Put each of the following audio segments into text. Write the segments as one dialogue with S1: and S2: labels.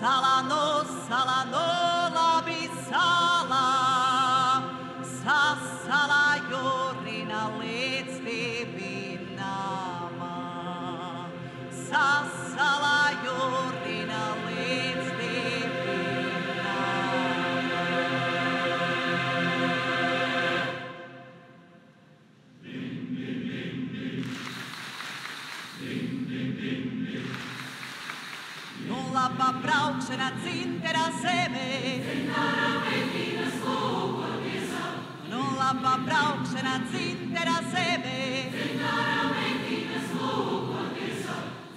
S1: Salano, salano, labi sala, sasala jorina līdz tevi nama. Sasala jorina līdz tevi nama. Nu laba braukšana dzintara zeme.
S2: Dzintara meitinas lūkoties.
S1: Nu laba braukšana dzintara zeme.
S2: Dzintara meitinas lūkoties.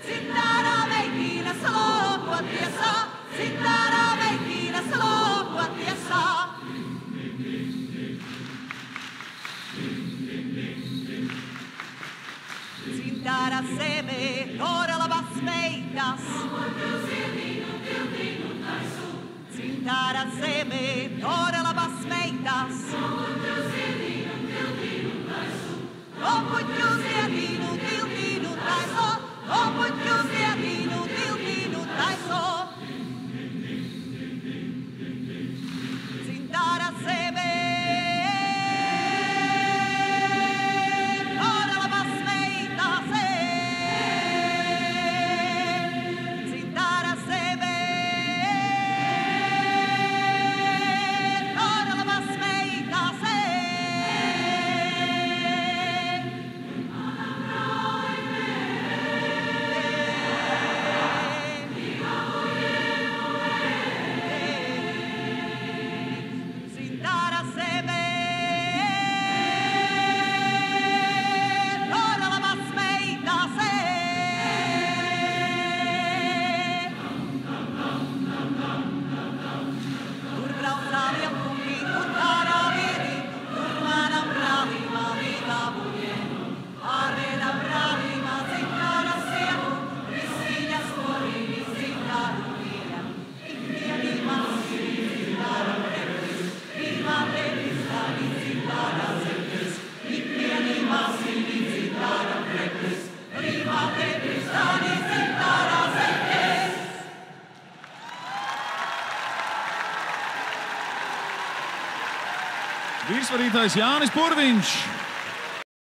S1: Dzintara meitinas lūkoties. Dzintara meitinas lūkoties. Dzintara zeme, tora labas meitas. Dzintara zeme, tora labas meitas. Opuķu ziedīnu, tiltīnu taiso. Opuķu ziedīnu, tiltīnu taiso. Dzintara zeme, tora labas meitas. Dzintara zeme, tora labas meitas. Dzintara zeme, tora labas meitas. Tur braucām kungi, tur kārā vīri, tur manam brālim alīgā buļienu. Ārēna brālimā dzintara sienu, visiņas korīni dzintaru vīriem. Ikdienī masīni dzintara preklis, pirmā preklis tādi dzintara zeklis. Ikdienī masīni dzintara preklis, pirmā preklis tādi dzintara zeklis.
S3: Virsvarītājs Jānis Purviņš.